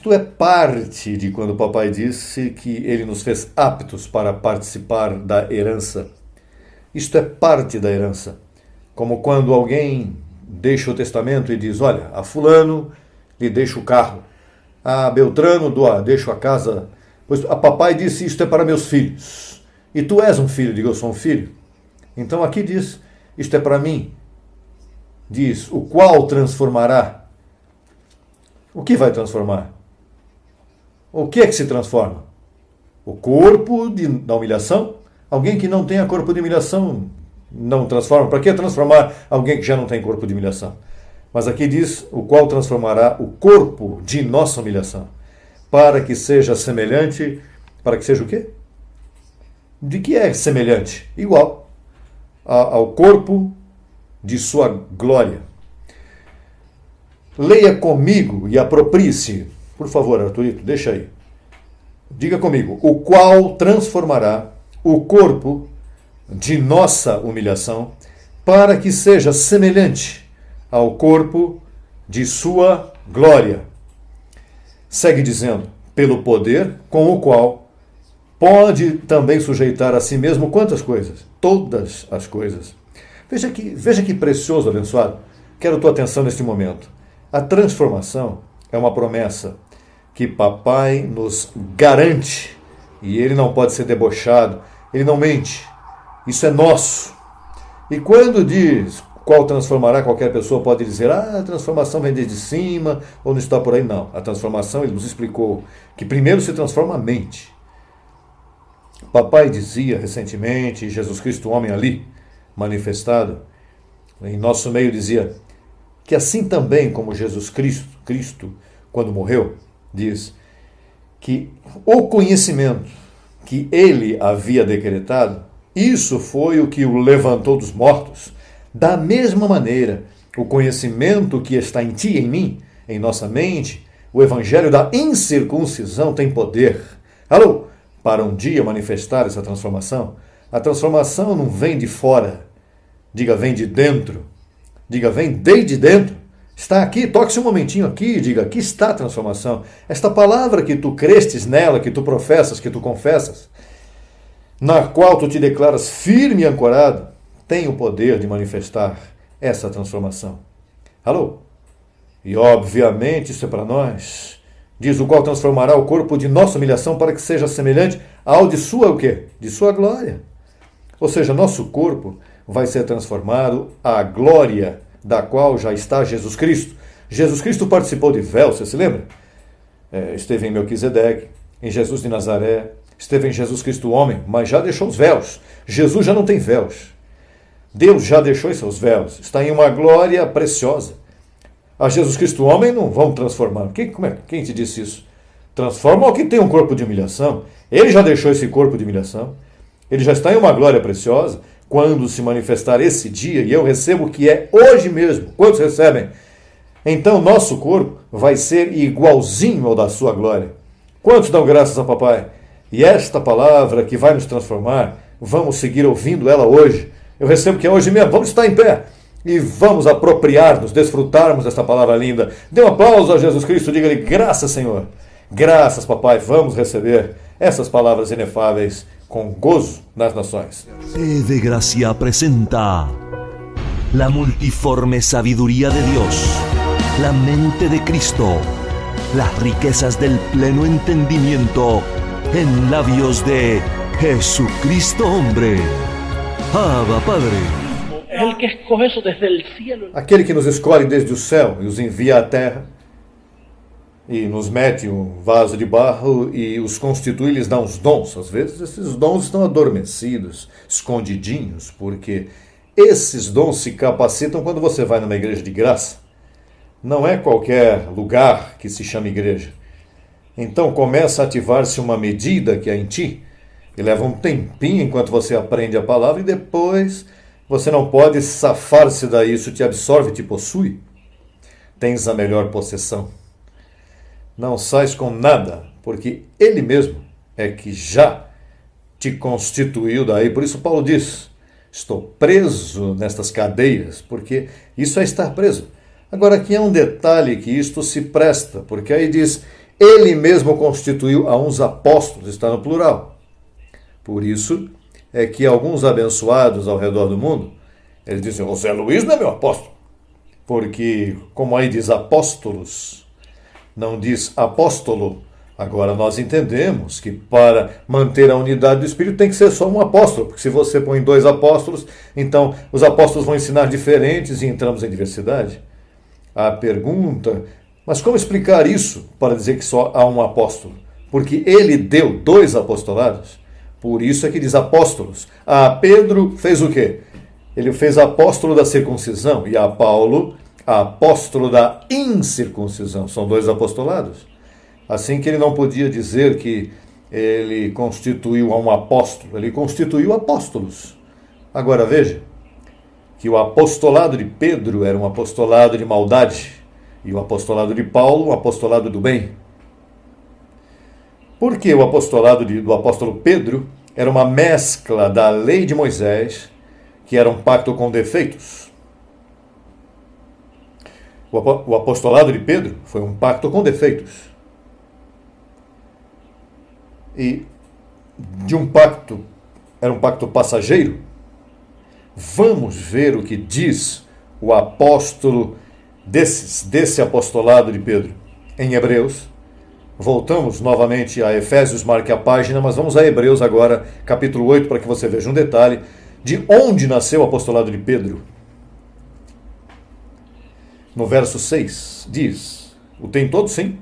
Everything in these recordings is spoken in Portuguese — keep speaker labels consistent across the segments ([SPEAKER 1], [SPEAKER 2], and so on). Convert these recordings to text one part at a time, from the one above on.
[SPEAKER 1] Isto é parte de quando o papai disse que ele nos fez aptos para participar da herança. Isto é parte da herança. Como quando alguém deixa o testamento e diz, olha, a fulano lhe deixa o carro, a Beltrano deixa a casa, pois a papai disse, isto é para meus filhos. E tu és um filho, diga, eu sou um filho. Então aqui diz, isto é para mim. Diz, o qual transformará. O que vai transformar? O que é que se transforma? O corpo da humilhação? Alguém que não tenha corpo de humilhação não transforma. Para que transformar alguém que já não tem corpo de humilhação? Mas aqui diz, o qual transformará o corpo de nossa humilhação, para que seja semelhante, para que seja o quê? De que é semelhante? Igual ao corpo de sua glória. Leia comigo e aproprie-se. Por favor, Arthurito, deixa aí. Diga comigo. O qual transformará o corpo de nossa humilhação para que seja semelhante ao corpo de sua glória. Segue dizendo, pelo poder com o qual pode também sujeitar a si mesmo quantas coisas? Todas as coisas. Veja que precioso, abençoado. Quero tua atenção neste momento. A transformação é uma promessa que papai nos garante e ele não pode ser debochado, ele não mente. Isso é nosso. E quando diz qual transformará, qualquer pessoa pode dizer, a transformação vem desde cima ou não está por aí. Não. A transformação, ele nos explicou que primeiro se transforma a mente. Papai dizia recentemente, Jesus Cristo, o homem ali, manifestado, em nosso meio dizia, que assim também como Jesus Cristo, quando morreu, diz que o conhecimento que ele havia decretado, isso foi o que o levantou dos mortos. Da mesma maneira, o conhecimento que está em ti e em mim, em nossa mente, o evangelho da incircuncisão tem poder. Alô? Para um dia manifestar essa transformação. A transformação não vem de fora. Diga, vem de dentro. Diga, vem desde dentro. Está aqui, toque-se um momentinho aqui e diga, aqui está a transformação. Esta palavra que tu crestes nela, que tu professas, que tu confessas, na qual tu te declaras firme e ancorado, tem o poder de manifestar essa transformação. Alô? E obviamente isso é para nós. Diz o qual transformará o corpo de nossa humilhação para que seja semelhante ao de sua o quê? De sua glória. Ou seja, nosso corpo vai ser transformado à glória da qual já está Jesus Cristo. Jesus Cristo participou de véus, você se lembra? Esteve em Melquisedeque, em Jesus de Nazaré, esteve em Jesus Cristo homem, mas já deixou os véus. Jesus já não tem véus. Deus já deixou os seus véus. Está em uma glória preciosa. A Jesus Cristo homem não vamos transformar. Quem te disse isso? Transforma o que tem um corpo de humilhação. Ele já deixou esse corpo de humilhação. Ele já está em uma glória preciosa. Quando se manifestar esse dia, e eu recebo que é hoje mesmo. Quantos recebem? Então nosso corpo vai ser igualzinho ao da sua glória. Quantos dão graças a papai? E esta palavra que vai nos transformar, vamos seguir ouvindo ela hoje. Eu recebo que é hoje mesmo. Vamos estar em pé e vamos apropriar-nos, desfrutarmos desta palavra linda. Dê um aplauso a Jesus Cristo, diga-lhe, graças, Senhor. Graças, papai. Vamos receber essas palavras inefáveis com gozo nas nações.
[SPEAKER 2] De Gracia presenta la multiforme sabiduría de Dios, la mente de Cristo, las riquezas del pleno entendimiento en labios de Jesucristo hombre. Abba, Padre.
[SPEAKER 3] El que escoge eso desde el cielo.
[SPEAKER 1] Aquele que nos escolhe desde o céu e os envia à terra e nos mete um vaso de barro e os constitui, lhes dá uns dons. Às vezes esses dons estão adormecidos, escondidinhos, porque esses dons se capacitam quando você vai numa igreja de graça. Não é qualquer lugar que se chama igreja. Então começa a ativar-se uma medida que é em ti, e leva um tempinho enquanto você aprende a palavra, e depois você não pode safar-se daí, isso te absorve, te possui. Tens a melhor possessão. Não sais com nada, porque Ele mesmo é que já te constituiu daí. Por isso Paulo diz, estou preso nestas cadeias, porque isso é estar preso. Agora aqui é um detalhe que isto se presta, porque aí diz, ele mesmo constituiu a uns apóstolos, está no plural. Por isso é que alguns abençoados ao redor do mundo, eles dizem, o Zé Luiz não é meu apóstolo. Porque, como aí diz apóstolos, não diz apóstolo. Agora nós entendemos que para manter a unidade do Espírito tem que ser só um apóstolo, porque se você põe 2 apóstolos, então os apóstolos vão ensinar diferentes e entramos em diversidade. A pergunta, mas como explicar isso para dizer que só há um apóstolo? Porque ele deu 2 apostolados, por isso é que diz apóstolos. A Pedro fez o quê? Ele fez apóstolo da circuncisão e a Paulo, apóstolo da incircuncisão. São 2 apostolados. Assim que ele não podia dizer que ele constituiu a um apóstolo, ele constituiu apóstolos. Agora veja, que o apostolado de Pedro era um apostolado de maldade, e o apostolado de Paulo, um apostolado do bem. Porque o apostolado do apóstolo Pedro era uma mescla da lei de Moisés, que era um pacto com defeitos. O apostolado de Pedro foi um pacto com defeitos. E de um pacto, era um pacto passageiro. Vamos ver o que diz o apóstolo desse apostolado de Pedro em Hebreus. Voltamos novamente a Efésios, marque a página, mas vamos a Hebreus agora, capítulo 8, para que você veja um detalhe de onde nasceu o apostolado de Pedro. No verso 6, diz, o tem todo sim?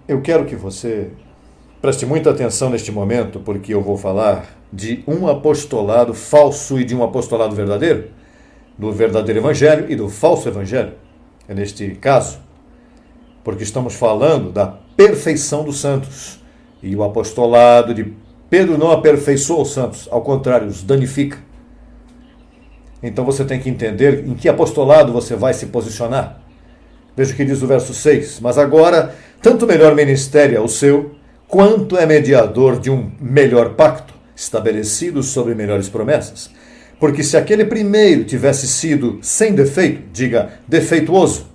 [SPEAKER 1] Eu quero que você preste muita atenção neste momento, porque eu vou falar de um apostolado falso e de um apostolado verdadeiro, do verdadeiro evangelho e do falso evangelho, é neste caso, porque estamos falando da perfeição dos santos, e o apostolado de Pedro não aperfeiçoa os santos, ao contrário, os danifica. Então você tem que entender em que apostolado você vai se posicionar. Veja o que diz o verso 6, mas agora, tanto melhor ministério é o seu, quanto é mediador de um melhor pacto, estabelecido sobre melhores promessas. Porque se aquele primeiro tivesse sido sem defeito, diga, defeituoso,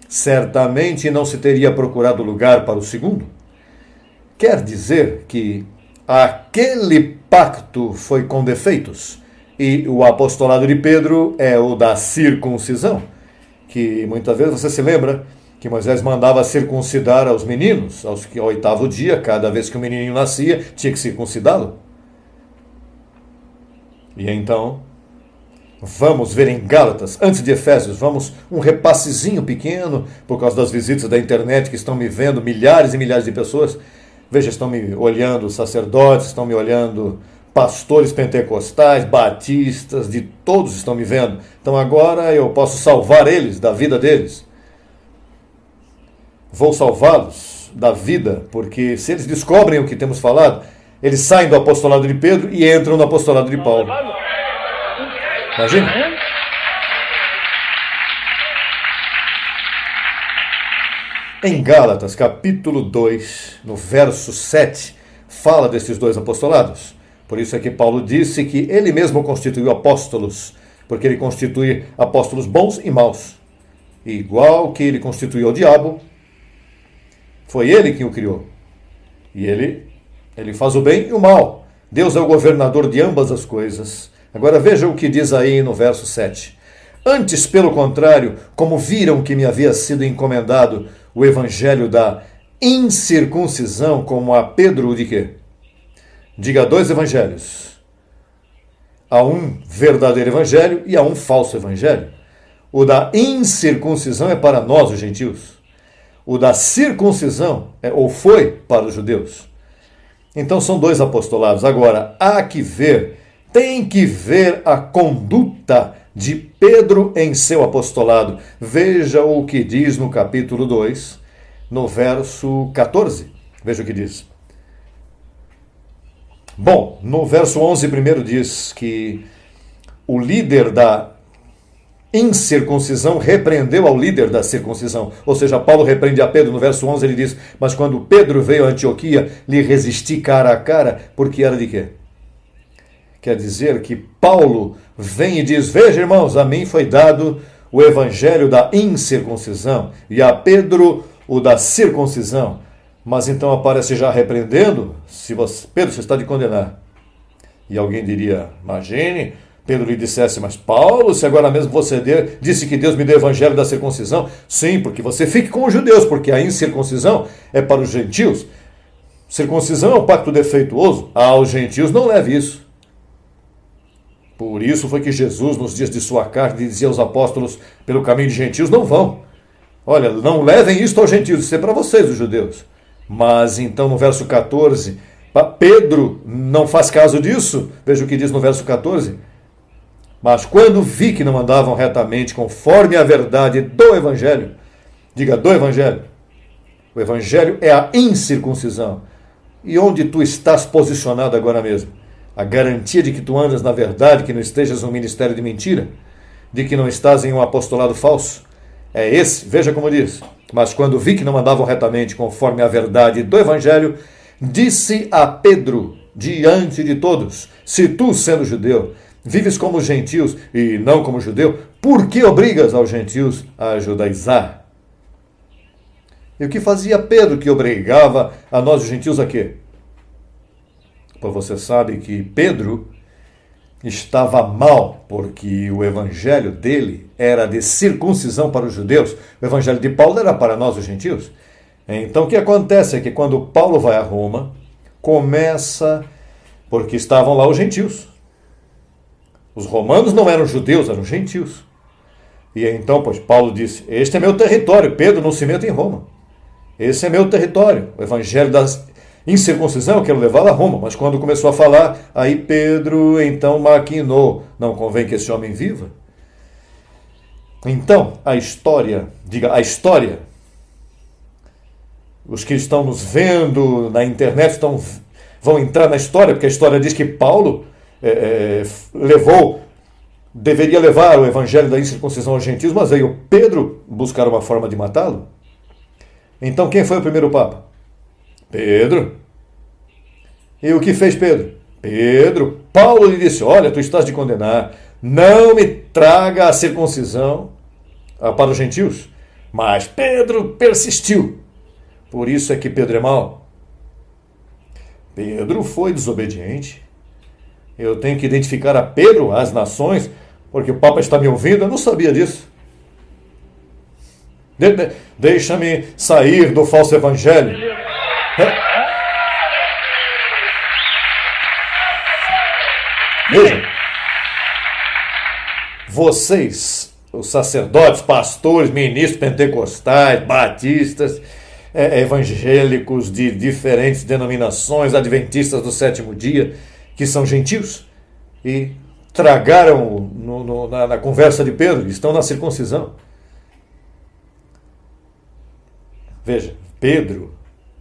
[SPEAKER 1] certamente não se teria procurado lugar para o segundo. Quer dizer que aquele pacto foi com defeitos, e o apostolado de Pedro é o da circuncisão, que muitas vezes você se lembra que Moisés mandava circuncidar aos meninos, ao 8º dia, cada vez que um menininho nascia, tinha que circuncidá-lo. E então, vamos ver em Gálatas, antes de Efésios, vamos um repassezinho pequeno, por causa das visitas da internet que estão me vendo, milhares e milhares de pessoas. Veja, estão me olhando sacerdotes, estão me olhando pastores pentecostais, batistas, de todos estão me vendo. Então agora eu posso salvar eles, da vida deles. Vou salvá-los da vida, porque se eles descobrem o que temos falado, eles saem do apostolado de Pedro e entram no apostolado de Paulo. Imagina? Em Gálatas, capítulo 2, no verso 7, fala desses 2 apostolados. Por isso é que Paulo disse que ele mesmo constituiu apóstolos, porque ele constitui apóstolos bons e maus. Igual que ele constituiu o diabo, foi ele quem o criou. E ele faz o bem e o mal. Deus é o governador de ambas as coisas. Agora veja o que diz aí no verso 7. Antes, pelo contrário, como viram que me havia sido encomendado o evangelho da incircuncisão, como a Pedro de quê? Diga 2 evangelhos. Há um verdadeiro evangelho e há um falso evangelho. O da incircuncisão é para nós, os gentios. O da circuncisão foi para os judeus. Então são 2 apostolados. Agora, há que ver, tem que ver a conduta de Pedro em seu apostolado. Veja o que diz no capítulo 2, no verso 14. Veja o que diz. Bom, no verso 11 primeiro diz que o líder da incircuncisão repreendeu ao líder da circuncisão. Ou seja, Paulo repreende a Pedro. No verso 11 ele diz, mas quando Pedro veio a Antioquia, lhe resisti cara a cara, porque era de quê? Quer dizer que Paulo vem e diz, veja irmãos, a mim foi dado o evangelho da incircuncisão e a Pedro o da circuncisão. Mas então aparece já repreendendo, Pedro, você está de condenar. E alguém diria, imagine, Pedro lhe dissesse, mas Paulo, se agora mesmo você disse que Deus me deu o evangelho da circuncisão, sim, porque você fique com os judeus, porque a incircuncisão é para os gentios. Circuncisão é um pacto defeituoso, aos gentios não leve isso. Por isso foi que Jesus, nos dias de sua carne, dizia aos apóstolos, pelo caminho de gentios não vão. Olha, não levem isto aos gentios, isso é para vocês, os judeus. Mas então no verso 14, Pedro não faz caso disso. Veja o que diz no verso 14. Mas quando vi que não andavam retamente conforme a verdade do Evangelho, diga do Evangelho, o Evangelho é a incircuncisão. E onde tu estás posicionado agora mesmo? A garantia de que tu andas na verdade, que não estejas em um ministério de mentira, de que não estás em um apostolado falso. É esse, veja como diz. Mas quando vi que não andavam retamente conforme a verdade do Evangelho, disse a Pedro, diante de todos, se tu, sendo judeu, vives como os gentios e não como judeu, por que obrigas aos gentios a judaizar? E o que fazia Pedro que obrigava a nós os gentios a quê? Pois você sabe que Pedro estava mal, porque o evangelho dele era de circuncisão para os judeus. O evangelho de Paulo era para nós, os gentios. Então o que acontece é que quando Paulo vai a Roma, começa, porque estavam lá os gentios. Os romanos não eram judeus, eram gentios. E então, pois, Paulo disse, este é meu território, Pedro, não se meta em Roma. Esse é meu território. O evangelho das incircuncisão, eu quero levá-la a Roma. Mas quando começou a falar, aí Pedro então maquinou. Não convém que esse homem viva? Então, a história, os que estão nos vendo na internet vão entrar na história, porque a história diz que Paulo deveria levar o evangelho da incircuncisão aos gentios, mas veio Pedro buscar uma forma de matá-lo. Então, quem foi o primeiro papa? Pedro. E o que fez Pedro? Paulo lhe disse, olha, tu estás de condenar, não me traga a circuncisão para os gentios. Mas Pedro persistiu. Por isso é que Pedro é mau. Pedro foi desobediente. Eu tenho que identificar a Pedro, as nações, porque o Papa está me ouvindo, eu não sabia disso. Deixa-me sair do falso evangelho. Veja, vocês, os sacerdotes, pastores, ministros pentecostais, batistas, evangélicos de diferentes denominações, adventistas do sétimo dia, que são gentios, e tragaram na conversa de Pedro, estão na circuncisão. Veja, Pedro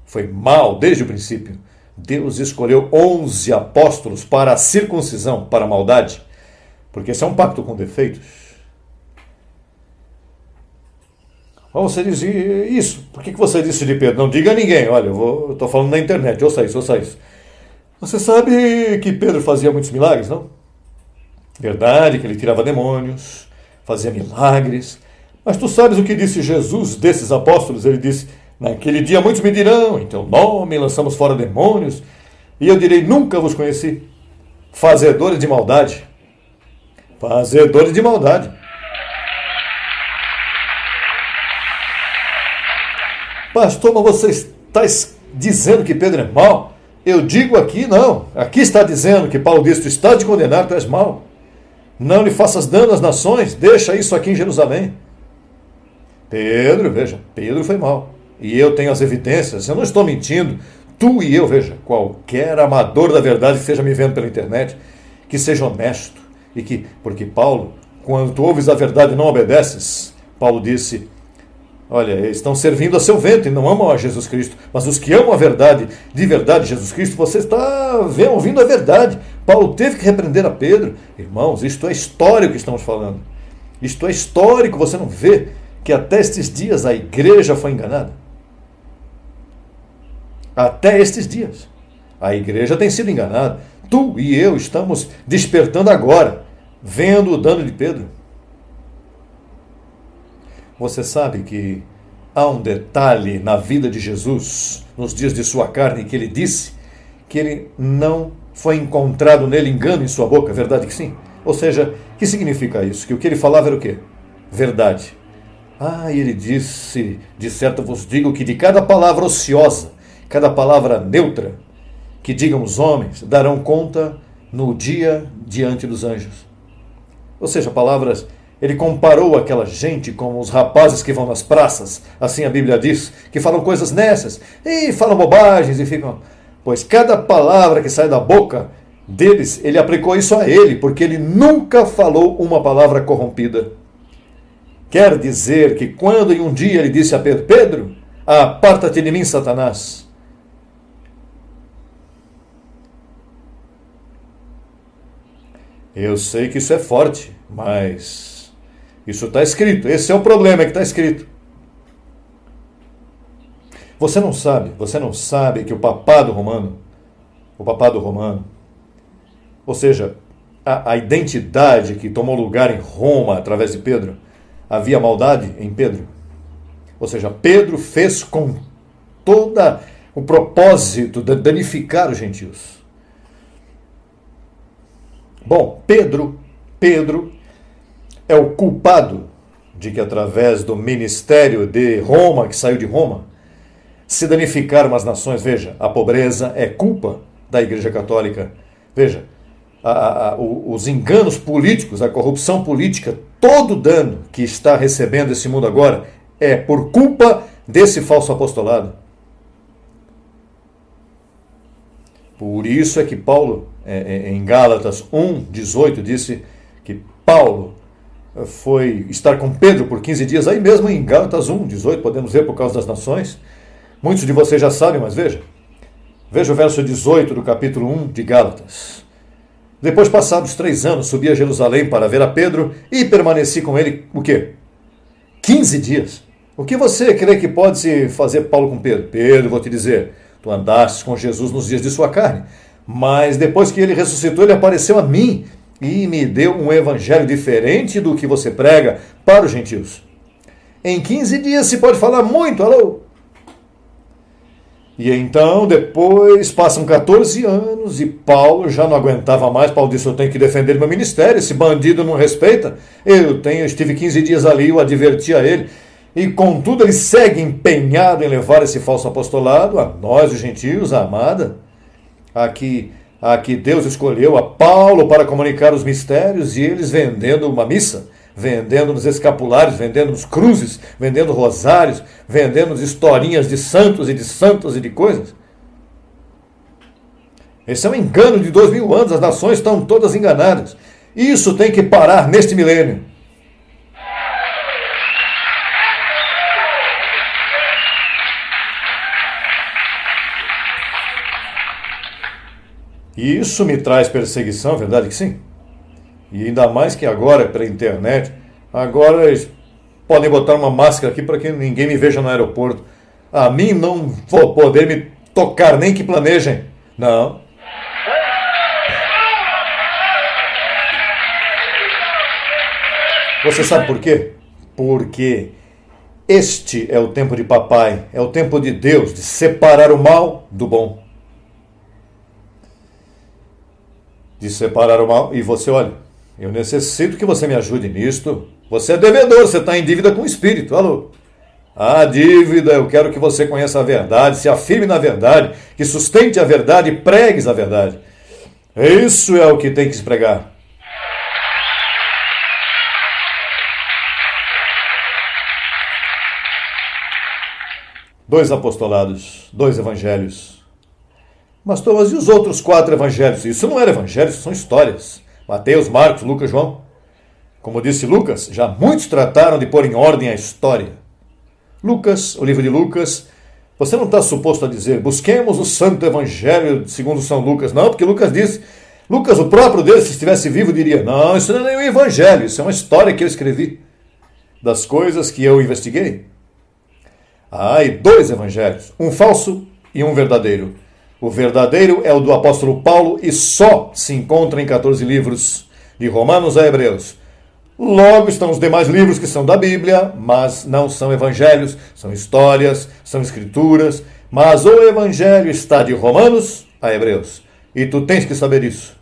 [SPEAKER 1] foi mau desde o princípio. Deus escolheu 11 apóstolos para a circuncisão, para a maldade, porque esse é um pacto com defeitos. Mas você diz isso. Por que você disse de Pedro? Não diga a ninguém. Olha, eu estou falando na internet, ouça isso. Você sabe que Pedro fazia muitos milagres, não? Verdade que ele tirava demônios, fazia milagres. Mas tu sabes o que disse Jesus desses apóstolos? Ele disse, naquele dia muitos me dirão, em teu nome lançamos fora demônios, e eu direi, nunca vos conheci. Fazedores de maldade. Fazedores de maldade. Pastor, mas você está dizendo que Pedro é mau? Eu digo aqui, não. Aqui está dizendo que Paulo diz, tu estás de condenar, tu és mau. Não lhe faças dano às nações, deixa isso aqui em Jerusalém. Pedro, veja, Pedro foi mau. E eu tenho as evidências, eu não estou mentindo. Tu e eu, veja, qualquer amador da verdade que esteja me vendo pela internet, que seja honesto. Porque Paulo, quando tu ouves a verdade e não obedeces, Paulo disse, olha, eles estão servindo a seu ventre, não amam a Jesus Cristo. Mas os que amam a verdade, de verdade, Jesus Cristo, você está ouvindo a verdade. Paulo teve que repreender a Pedro. Irmãos, isto é histórico que estamos falando. Isto é histórico, você não vê que até estes dias a igreja foi enganada? Até estes dias. A igreja tem sido enganada. Tu e eu estamos despertando agora, vendo o dano de Pedro. Você sabe que há um detalhe na vida de Jesus, nos dias de sua carne, que ele disse que ele não foi encontrado nele engano em sua boca, é verdade que sim? Ou seja, o que significa isso? Que o que ele falava era o quê? Verdade. E ele disse, de certo vos digo que de cada palavra ociosa, cada palavra neutra, que digam os homens, darão conta no dia diante dos anjos. Ou seja, palavras, ele comparou aquela gente com os rapazes que vão nas praças, assim a Bíblia diz, que falam coisas nessas, e falam bobagens e ficam... Pois cada palavra que sai da boca deles, ele aplicou isso a ele, porque ele nunca falou uma palavra corrompida. Quer dizer que quando em um dia ele disse a Pedro, Pedro, aparta-te de mim, Satanás. Eu sei que isso é forte, mas isso está escrito. Esse é o problema, é que está escrito. Você não sabe que o papado romano, ou seja, a identidade que tomou lugar em Roma através de Pedro, havia maldade em Pedro. Ou seja, Pedro fez com todo o propósito de danificar os gentios. Bom, Pedro é o culpado de que através do ministério de Roma, que saiu de Roma, se danificaram as nações. Veja, a pobreza é culpa da Igreja Católica. Veja, os enganos políticos, a corrupção política, todo o dano que está recebendo esse mundo agora é por culpa desse falso apostolado. Por isso é que Paulo, em Gálatas 1:18, disse que Paulo foi estar com Pedro por 15 dias, aí mesmo em Gálatas 1:18, podemos ver por causa das nações. Muitos de vocês já sabem, mas veja o verso 18 do capítulo 1 de Gálatas. Depois, passados 3 anos, subi a Jerusalém para ver a Pedro e permaneci com ele, o quê? 15 dias. O que você crê que pode se fazer Paulo com Pedro? Pedro, vou te dizer, tu andaste com Jesus nos dias de sua carne, mas depois que ele ressuscitou, ele apareceu a mim e me deu um evangelho diferente do que você prega para os gentios. Em 15 dias se pode falar muito, alô? E então, depois, passam 14 anos e Paulo já não aguentava mais. Paulo disse, eu tenho que defender meu ministério, esse bandido não respeita. Eu estive 15 dias ali, eu adverti a ele. E contudo, ele segue empenhado em levar esse falso apostolado a nós, os gentios, a amada, a que Deus escolheu a Paulo para comunicar os mistérios, e eles vendendo uma missa, vendendo nos escapulários, vendendo nos cruzes, vendendo rosários, vendendo historinhas de santos e de santas e de coisas. Esse é um engano de 2000 anos, as nações estão todas enganadas. Isso tem que parar neste milênio. E isso me traz perseguição, verdade que sim? E ainda mais que agora, pela internet, agora eles podem botar uma máscara aqui para que ninguém me veja no aeroporto. A mim não vou poder me tocar, nem que planejem. Não. Você sabe por quê? Porque este é o tempo de papai, é o tempo de Deus, de separar o mal do bom. De separar o mal. E você, olha, eu necessito que você me ajude nisto. Você é devedor, você está em dívida com o Espírito. Alô? A dívida, eu quero que você conheça a verdade, se afirme na verdade, que sustente a verdade e pregues a verdade. Isso é o que tem que se pregar. Dois apostolados, 2 evangelhos. Mas Thomas, e os outros 4 evangelhos? Isso não era evangelho, isso são histórias. Mateus, Marcos, Lucas, João. Como disse Lucas, já muitos trataram de pôr em ordem a história. Lucas, o livro de Lucas, você não está suposto a dizer, busquemos o santo evangelho segundo São Lucas. Não, porque Lucas disse, Lucas, o próprio Deus, se estivesse vivo, diria, não, isso não é nenhum evangelho, isso é uma história que eu escrevi, das coisas que eu investiguei. E 2 evangelhos, um falso e um verdadeiro. O verdadeiro é o do apóstolo Paulo e só se encontra em 14 livros, de Romanos a Hebreus. Logo estão os demais livros que são da Bíblia, mas não são evangelhos, são histórias, são escrituras. Mas o evangelho está de Romanos a Hebreus. E tu tens que saber isso.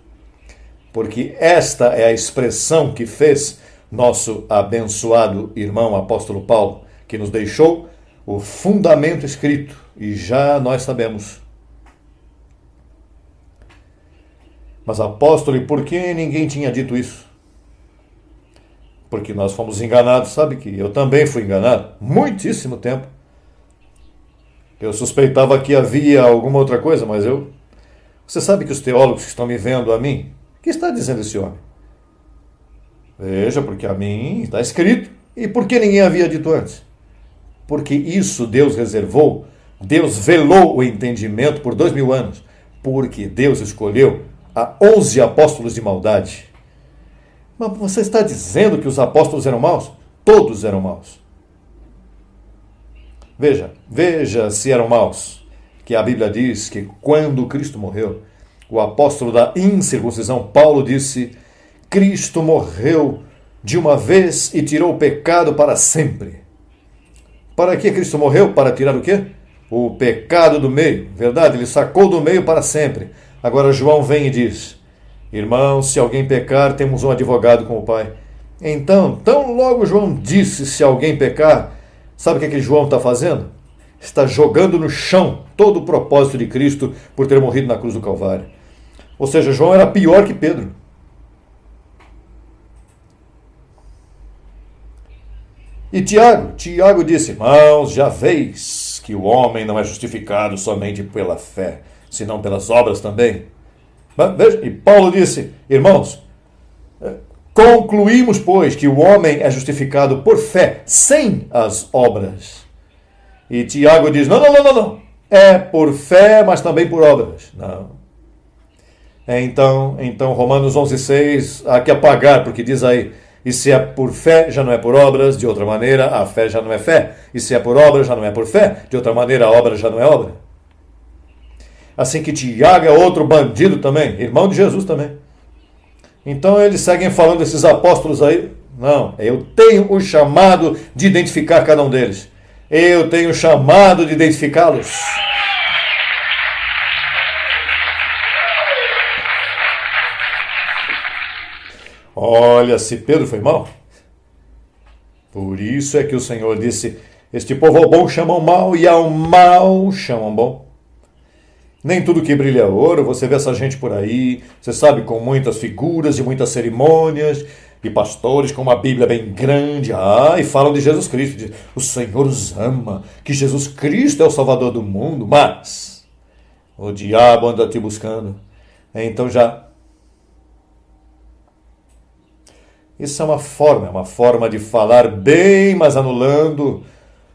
[SPEAKER 1] Porque esta é a expressão que fez nosso abençoado irmão apóstolo Paulo, que nos deixou o fundamento escrito. E já nós sabemos. Mas apóstolo, e por que ninguém tinha dito isso? Porque nós fomos enganados, sabe que eu também fui enganado, muitíssimo tempo. Eu suspeitava que havia alguma outra coisa, mas Você sabe que os teólogos que estão me vendo a mim, o que está dizendo esse homem? Veja, porque a mim está escrito. E por que ninguém havia dito antes? Porque isso Deus reservou, Deus velou o entendimento por 2000 anos, porque Deus escolheu a 11 apóstolos de maldade. Mas você está dizendo que os apóstolos eram maus? Todos eram maus. Veja se eram maus. Que a Bíblia diz que quando Cristo morreu, o apóstolo da incircuncisão, Paulo, disse: Cristo morreu de uma vez e tirou o pecado para sempre. Para que Cristo morreu? Para tirar o quê? O pecado do meio. Verdade? Ele sacou do meio para sempre. Agora João vem e diz: irmãos, se alguém pecar, temos um advogado com o Pai. Então, tão logo João disse: se alguém pecar, sabe o que João está fazendo? Está jogando no chão todo o propósito de Cristo por ter morrido na cruz do Calvário. Ou seja, João era pior que Pedro. E Tiago disse: irmãos, já veis que o homem não é justificado somente pela fé, senão pelas obras também. Veja, e Paulo disse: irmãos, concluímos, pois, que o homem é justificado por fé, sem as obras. E Tiago diz: não. É por fé, mas também por obras. Não. Então Romanos 11,6, há que apagar, porque diz aí: e se é por fé, já não é por obras, de outra maneira, a fé já não é fé. E se é por obra, já não é por fé, de outra maneira, a obra já não é obra. Assim que Tiago é outro bandido também, irmão de Jesus também. Então eles seguem falando desses apóstolos aí. Não, eu tenho o chamado de identificar cada um deles. Eu tenho o chamado de identificá-los. Olha, se Pedro foi mau. Por isso é que o Senhor disse: este povo ao bom chamam mal e ao mal chamam bom. Nem tudo que brilha é ouro. Você vê essa gente por aí, você sabe, com muitas figuras e muitas cerimônias, e pastores com uma Bíblia bem grande, e falam de Jesus Cristo, diz: o Senhor os ama, que Jesus Cristo é o Salvador do mundo, mas o diabo anda te buscando. Então isso é uma forma de falar bem, mas anulando.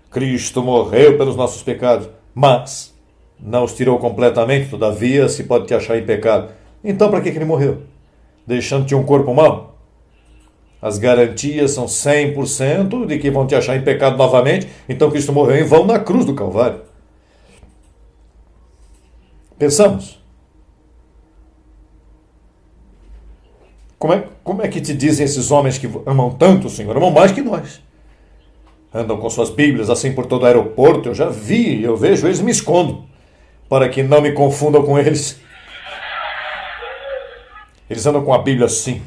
[SPEAKER 1] Cristo morreu pelos nossos pecados, mas não os tirou completamente, todavia se pode te achar em pecado. Então para que ele morreu? Deixando-te um corpo mau? As garantias são 100% de que vão te achar em pecado novamente, então Cristo morreu em vão na cruz do Calvário. Pensamos. Como é que te dizem esses homens que amam tanto o Senhor? Amam mais que nós. Andam com suas Bíblias assim por todo o aeroporto. Eu já vi, eu vejo, eles me escondo, para que não me confundam com eles. Eles andam com a Bíblia assim.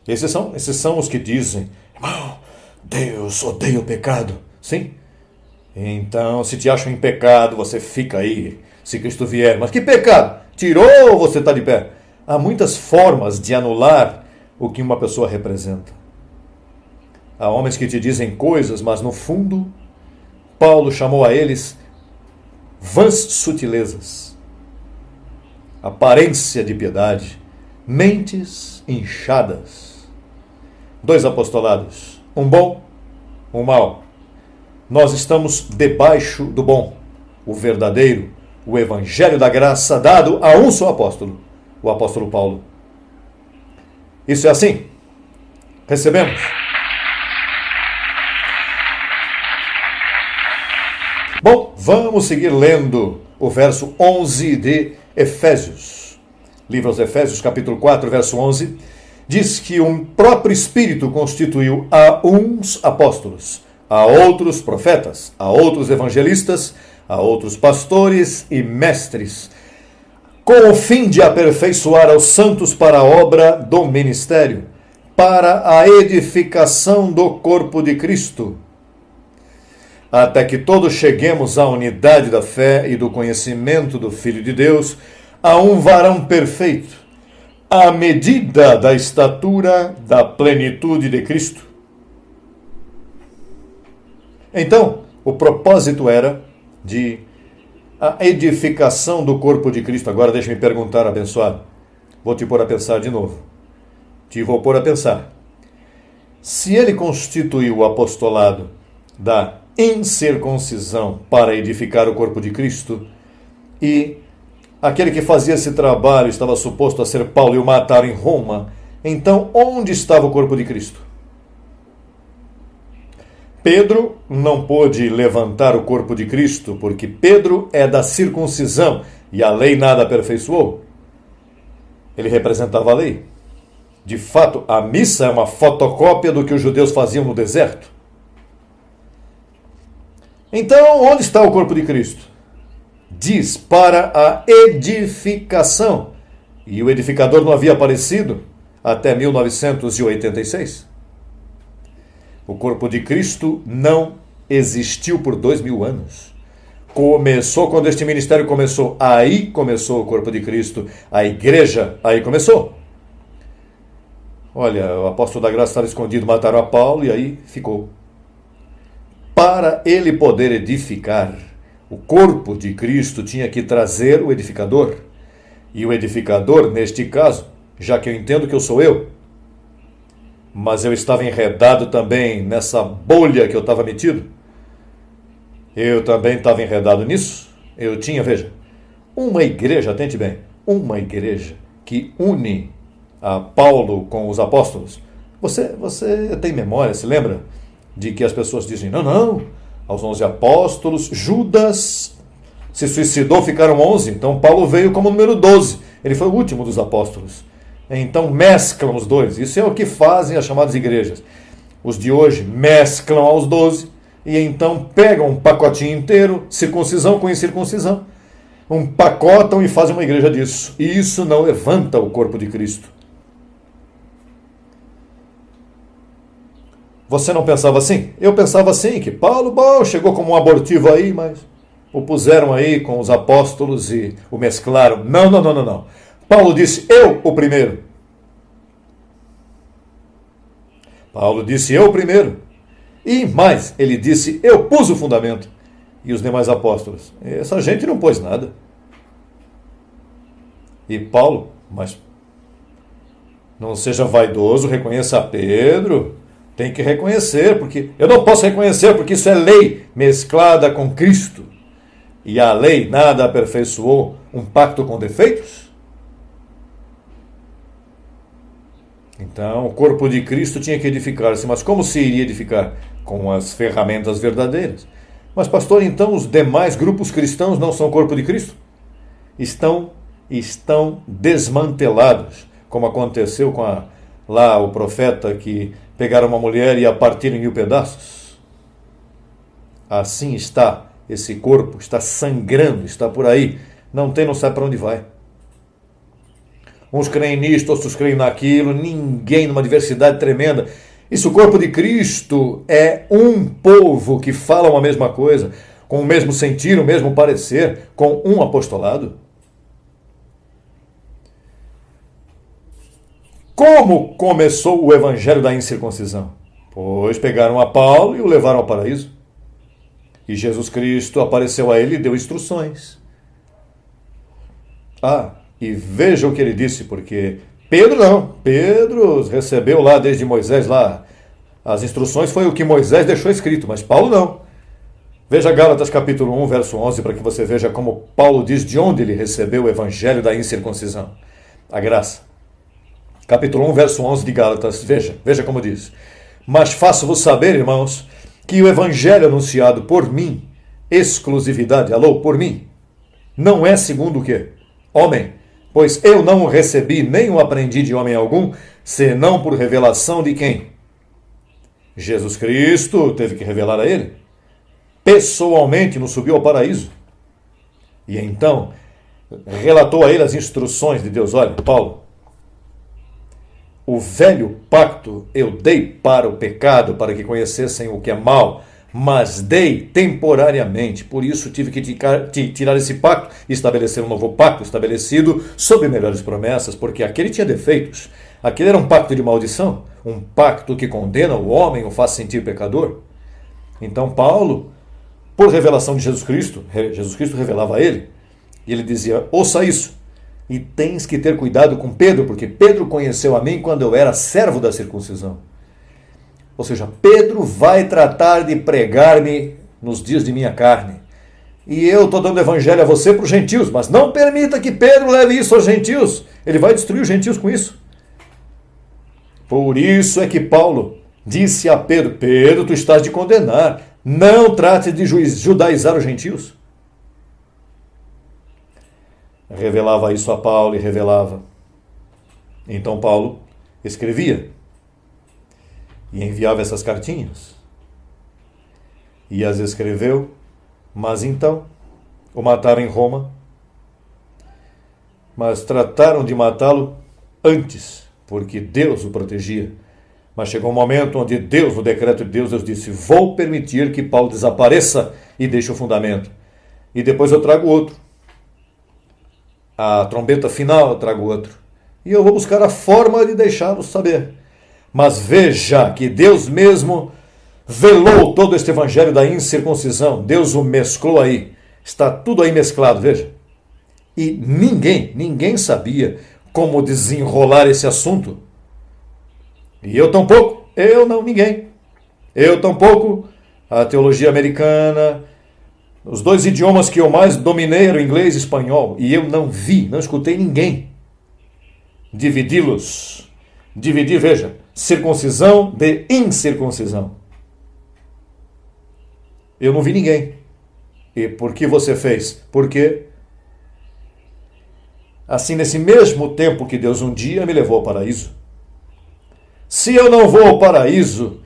[SPEAKER 1] Esses são os que dizem: irmão, Deus odeia o pecado. Sim. Então, se te acham em pecado, você fica aí, se Cristo vier. Mas que pecado? Tirou ou você está de pé? Há muitas formas de anular o que uma pessoa representa. Há homens que te dizem coisas, mas no fundo, Paulo chamou a eles vãs sutilezas, aparência de piedade, mentes inchadas. 2 apostolados, um bom, um mau. Nós estamos debaixo do bom, o verdadeiro, o evangelho da graça dado a um só apóstolo, o apóstolo Paulo. Isso é assim? Recebemos? Bom, vamos seguir lendo o verso 11 de Efésios. Livro aos Efésios, capítulo 4, verso 11. diz que um próprio Espírito constituiu a uns apóstolos, a outros profetas, a outros evangelistas, a outros pastores e mestres, com o fim de aperfeiçoar aos santos para a obra do ministério, para a edificação do corpo de Cristo, até que todos cheguemos à unidade da fé e do conhecimento do Filho de Deus, a um varão perfeito, à medida da estatura da plenitude de Cristo. Então, o propósito era de a edificação do corpo de Cristo. Agora deixa-me perguntar, abençoado. Vou te pôr a pensar de novo. Te vou pôr a pensar. Se ele constituiu o apostolado da incircuncisão para edificar o corpo de Cristo, e aquele que fazia esse trabalho estava suposto a ser Paulo e o mataram em Roma, então onde estava o corpo de Cristo? Pedro não pôde levantar o corpo de Cristo, porque Pedro é da circuncisão e a lei nada aperfeiçoou. Ele representava a lei. De fato, a missa é uma fotocópia do que os judeus faziam no deserto. Então, onde está o corpo de Cristo? Diz, para a edificação. E o edificador não havia aparecido até 1986. O corpo de Cristo não existiu por 2000 anos. Começou quando este ministério começou. Aí começou o corpo de Cristo. A igreja, aí começou. Olha, o apóstolo da graça estava escondido, mataram a Paulo e aí ficou. Para ele poder edificar, o corpo de Cristo tinha que trazer o edificador. E o edificador, neste caso, já que eu entendo que eu sou eu, mas eu estava enredado também nessa bolha que eu estava metido. Eu também estava enredado nisso. Eu tinha, veja, uma igreja, atente bem, uma igreja que une a Paulo com os apóstolos. Você tem memória, se lembra de que as pessoas dizem, não, aos 11 apóstolos, Judas se suicidou, ficaram 11, então Paulo veio como número 12, ele foi o último dos apóstolos. Então mesclam os dois, isso é o que fazem as chamadas igrejas. Os de hoje mesclam aos 12 e então pegam um pacotinho inteiro, circuncisão com incircuncisão, pacotam e fazem uma igreja disso. E isso não levanta o corpo de Cristo. Você não pensava assim? Eu pensava assim, que Paulo, chegou como um abortivo aí, mas o puseram aí com os apóstolos e o mesclaram. Não. Paulo disse, eu o primeiro. Paulo disse, eu o primeiro. E mais, ele disse, eu pus o fundamento. E os demais apóstolos? Essa gente não pôs nada. E Paulo, mas não seja vaidoso, reconheça Pedro. Tem que reconhecer, porque eu não posso reconhecer, porque isso é lei mesclada com Cristo. E a lei nada aperfeiçoou um pacto com defeitos? Então, o corpo de Cristo tinha que edificar-se. Mas como se iria edificar? Com as ferramentas verdadeiras. Mas, pastor, então os demais grupos cristãos não são o corpo de Cristo? Estão desmantelados, como aconteceu com o profeta que pegaram uma mulher e a partiram em 1000 pedaços. Assim está esse corpo, está sangrando, está por aí. Não sabe para onde vai. Uns creem nisto, outros creem naquilo, ninguém numa diversidade tremenda. Isso, o corpo de Cristo é um povo que fala uma mesma coisa, com o mesmo sentir, o mesmo parecer, com um apostolado. Como começou o evangelho da incircuncisão? Pois pegaram a Paulo e o levaram ao paraíso. E Jesus Cristo apareceu a ele e deu instruções. E veja o que ele disse, porque Pedro não. Pedro recebeu lá desde Moisés, lá as instruções foi o que Moisés deixou escrito, mas Paulo não. Veja Gálatas capítulo 1, verso 11, para que você veja como Paulo diz de onde ele recebeu o evangelho da incircuncisão. A graça. Capítulo 1, verso 11 de Gálatas. Veja como diz. Mas faço-vos saber, irmãos, que o evangelho anunciado por mim, exclusividade, por mim, não é segundo o quê? Homem. Pois eu não o recebi, nem o aprendi de homem algum, senão por revelação de quem? Jesus Cristo teve que revelar a ele. Pessoalmente nos subiu ao paraíso. E então relatou a ele as instruções de Deus. Olha, Paulo, o velho pacto eu dei para o pecado, para que conhecessem o que é mal, mas dei temporariamente. Por isso tive que tirar esse pacto e estabelecer um novo pacto, estabelecido sob melhores promessas, porque aquele tinha defeitos. Aquele era um pacto de maldição, um pacto que condena o homem, o faz sentir pecador. Então Paulo, por revelação de Jesus Cristo revelava a ele, e ele dizia, ouça isso, e tens que ter cuidado com Pedro, porque Pedro conheceu a mim quando eu era servo da circuncisão. Ou seja, Pedro vai tratar de pregar-me nos dias de minha carne. E eu estou dando evangelho a você para os gentios, mas não permita que Pedro leve isso aos gentios. Ele vai destruir os gentios com isso. Por isso é que Paulo disse a Pedro, Pedro, tu estás de condenar, não trate de judaizar os gentios. Revelava isso a Paulo e revelava. Então Paulo escrevia e enviava essas cartinhas. E as escreveu, mas então o mataram em Roma. Mas trataram de matá-lo antes, porque Deus o protegia. Mas chegou um momento onde Deus, no decreto de Deus, Deus disse, vou permitir que Paulo desapareça e deixe o fundamento. E depois eu trago outro. A trombeta final eu trago outro. E eu vou buscar a forma de deixá-los saber. Mas veja que Deus mesmo velou todo este evangelho da incircuncisão. Deus o mesclou aí. Está tudo aí mesclado, veja. E ninguém sabia como desenrolar esse assunto. E eu tampouco, ninguém. Eu tampouco, a teologia americana, os dois idiomas que eu mais dominei eram inglês e espanhol. E eu não escutei ninguém dividi-los. Dividir, veja, circuncisão de incircuncisão. Eu não vi ninguém. E por que você fez? Porque, assim, nesse mesmo tempo que Deus um dia me levou ao paraíso, se eu não vou ao paraíso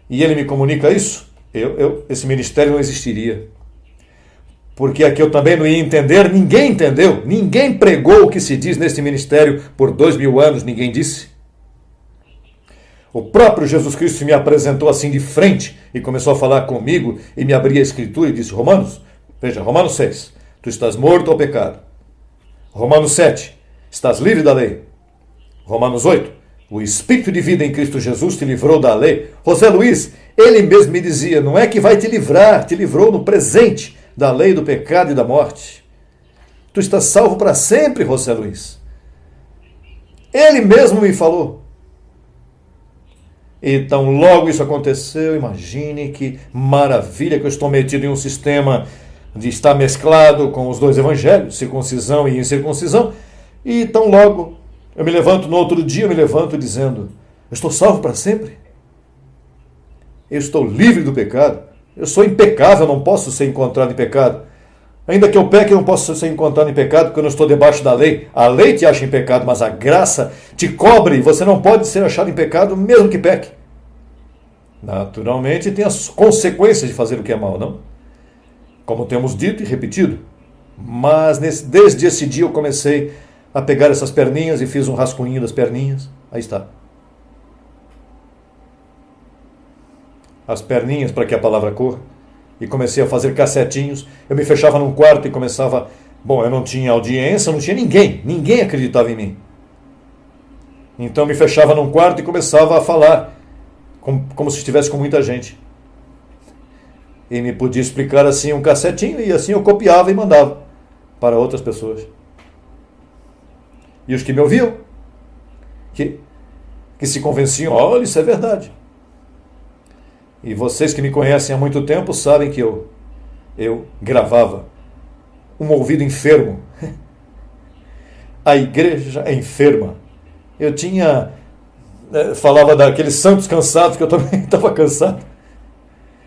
[SPEAKER 1] e Ele me comunica isso, esse ministério não existiria. Porque aqui eu também não ia entender, ninguém entendeu, ninguém pregou o que se diz nesse ministério por 2000 anos, ninguém disse. O próprio Jesus Cristo me apresentou assim de frente e começou a falar comigo e me abria a Escritura e disse, Romanos 6, tu estás morto ao pecado. Romanos 7, estás livre da lei. Romanos 8, o Espírito de vida em Cristo Jesus te livrou da lei. José Luiz, ele mesmo me dizia, não é que vai te livrar, te livrou no presente da lei do pecado e da morte. Tu estás salvo para sempre, José Luiz. Ele mesmo me falou. Então, logo isso aconteceu, imagine que maravilha que eu estou metido em um sistema de estar mesclado com os dois evangelhos, circuncisão e incircuncisão, e tão logo eu me levanto no outro dia, eu me levanto dizendo, eu estou salvo para sempre, eu estou livre do pecado, eu sou impecável, não posso ser encontrado em pecado, ainda que eu peque, eu não posso ser encontrado em pecado, porque eu não estou debaixo da lei, a lei te acha em pecado, mas a graça te cobre, você não pode ser achado em pecado, mesmo que peque. Naturalmente tem as consequências de fazer o que é mal, não? Como temos dito e repetido. Mas desde esse dia eu comecei a pegar essas perninhas e fiz um rascunho das perninhas. Aí está. As perninhas para que a palavra corra. E comecei a fazer cassetinhos. Eu me fechava num quarto e começava... Bom, eu não tinha audiência, não tinha ninguém. Ninguém acreditava em mim. Então eu me fechava num quarto e começava a falar. Como se estivesse com muita gente. E me podia explicar assim um cassetinho e assim eu copiava e mandava para outras pessoas. E os que me ouviam, que se convenciam, olha, isso é verdade. E vocês que me conhecem há muito tempo sabem que eu gravava um ouvido enfermo. A igreja é enferma. Eu falava daqueles santos cansados, que eu também estava cansado.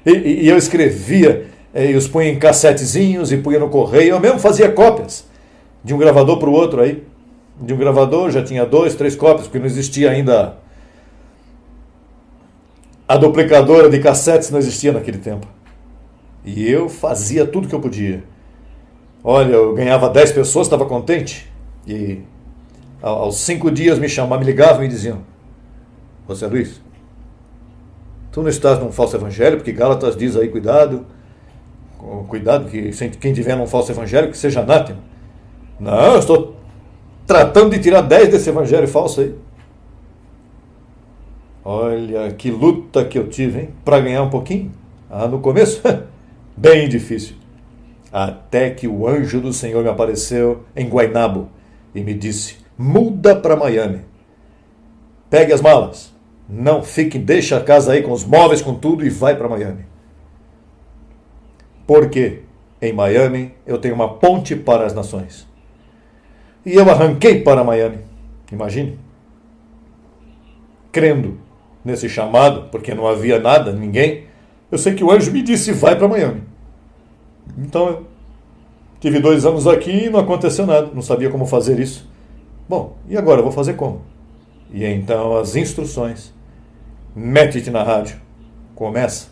[SPEAKER 1] E eu escrevia, e os punha em cassetezinhos e punha no correio. Eu mesmo fazia cópias de um gravador para o outro aí. De um gravador já tinha 2, 3 cópias, porque não existia ainda A duplicadora de cassetes não existia naquele tempo. E eu fazia tudo que eu podia. Olha, eu ganhava 10 pessoas, estava contente. E aos 5 dias me chamavam, me ligavam e me diziam: José Luiz, tu não estás num falso evangelho, porque Gálatas diz aí, cuidado, que quem tiver num falso evangelho, que seja anátema. Não, eu estou tratando de tirar 10 desse evangelho falso aí. Olha, que luta que eu tive, hein? Para ganhar um pouquinho. No começo, bem difícil. Até que o anjo do Senhor me apareceu em Guaynabo e me disse: muda para Miami. Pegue as malas. Não fique, deixa a casa aí com os móveis, com tudo e vai para Miami. Porque em Miami eu tenho uma ponte para as nações. E eu arranquei para Miami. Imagine. Crendo nesse chamado, porque não havia nada, ninguém. Eu sei que o anjo me disse: vai para Miami. Então eu tive 2 anos aqui e não aconteceu nada. Não sabia como fazer isso. Bom, e agora? Eu vou fazer como? E então as instruções. Mete-te na rádio. Começa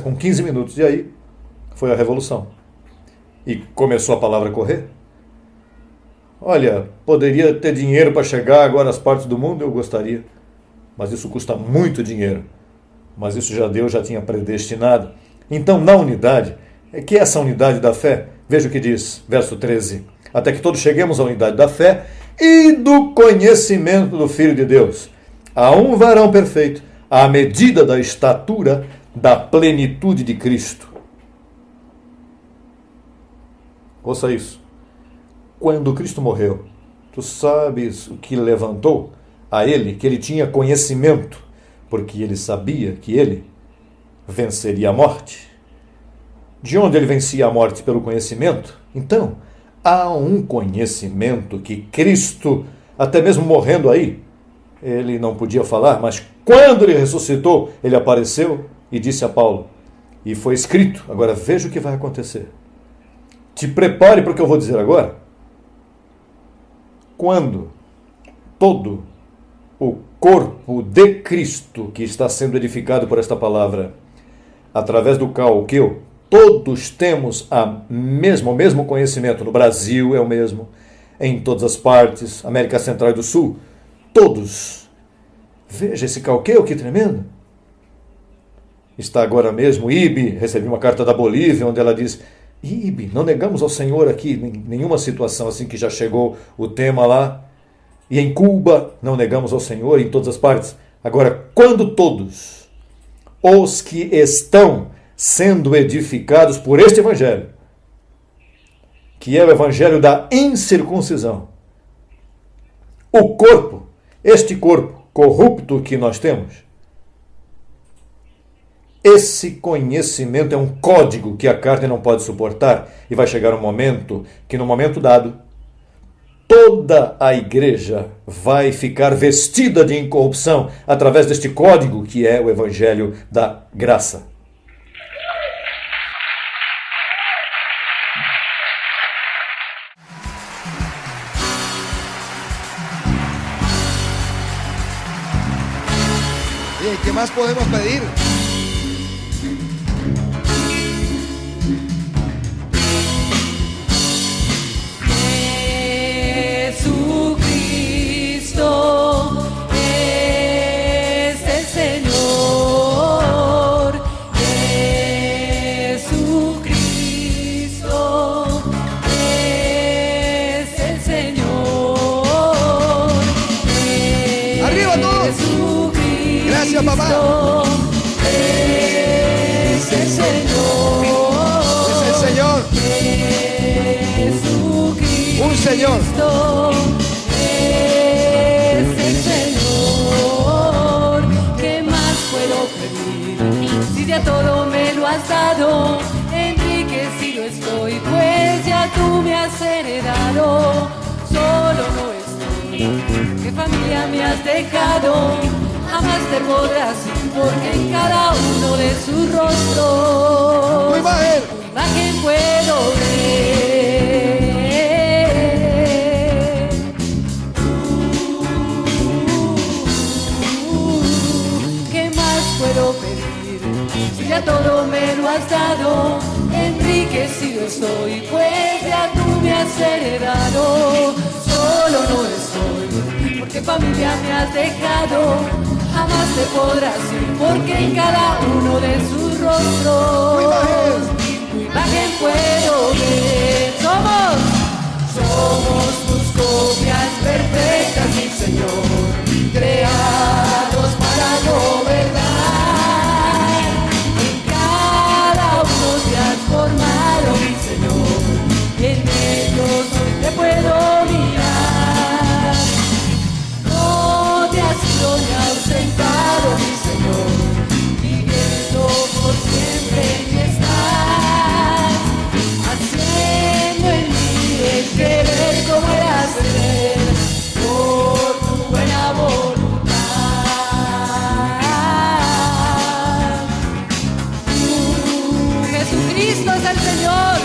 [SPEAKER 1] com 15 minutos. E aí foi a revolução. E começou a palavra a correr. Olha, poderia ter dinheiro para chegar agora às partes do mundo? Eu gostaria. Mas isso custa muito dinheiro. Mas isso Deus já tinha predestinado. Então, na unidade, que é essa unidade da fé? Veja o que diz, verso 13. Até que todos cheguemos à unidade da fé e do conhecimento do Filho de Deus. A um varão perfeito, à medida da estatura da plenitude de Cristo. Ouça isso. Quando Cristo morreu, tu sabes o que levantou a ele? Que ele tinha conhecimento, porque ele sabia que ele venceria a morte. De onde ele vencia a morte? Pelo conhecimento. Então, há um conhecimento que Cristo, até mesmo morrendo aí, ele não podia falar, mas quando ele ressuscitou, ele apareceu e disse a Paulo, e foi escrito. Agora veja o que vai acontecer. Te prepare para o que eu vou dizer agora. Quando todo o corpo de Cristo, que está sendo edificado por esta palavra, através do qual todos temos o mesmo conhecimento. No Brasil é o mesmo, em todas as partes, América Central e do Sul, todos. Veja esse calqueu, que tremendo. Está agora mesmo, IBE, recebi uma carta da Bolívia, onde ela diz: IBE, não negamos ao Senhor aqui, nenhuma situação assim que já chegou o tema lá. E em Cuba, não negamos ao Senhor, em todas as partes. Agora, quando todos os que estão sendo edificados por este evangelho, que é o evangelho da incircuncisão, o corpo, este corpo corrupto que nós temos, esse conhecimento é um código que a carne não pode suportar, e vai chegar um momento que, no momento dado, toda a igreja vai ficar vestida de incorrupção através deste código que é o evangelho da graça.
[SPEAKER 4] Oye, ¿qué más podemos pedir?
[SPEAKER 5] Jesucristo es el Señor. Jesucristo es el Señor.
[SPEAKER 4] ¡Arriba todos! Gracias, papá.
[SPEAKER 5] Es el Señor.
[SPEAKER 4] Es el Señor.
[SPEAKER 5] Jesucristo.
[SPEAKER 4] Un Señor.
[SPEAKER 5] Es el Señor. ¿Qué más puedo pedir? Si ya todo me lo has dado, enriquecido estoy, pues ya tú me has heredado. Solo no estoy. ¿Qué familia me has dejado? Jamás te podrás ir, porque en cada uno de sus rostros
[SPEAKER 4] Tu imagen
[SPEAKER 5] puedo ver. ¿Qué más puedo familia me has dejado, jamás te podrás ir, porque en cada uno de sus rostros tu imagen puedo ver. Somos tus copias perfectas, mi Señor, creados para gobernar. En cada uno te has formado, mi Señor, en ellos hoy te puedo mirar. No te has ido ni ausentado, mi Señor, viviendo por siempre y estás haciendo en mí el querer como el hacer, por tu buena voluntad. Jesucristo es el Señor.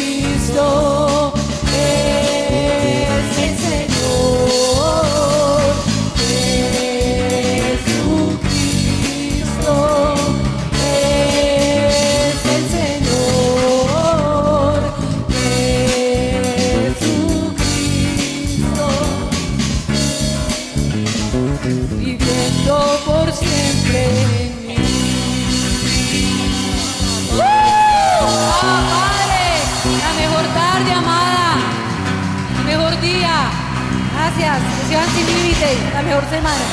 [SPEAKER 5] Jesucristo es el Señor. Jesucristo es el Señor. Jesucristo, viviendo por siempre en mí. Padre, la mejor tarde, amada, el mejor día. Gracias, que sean sin límite, la mejor semana.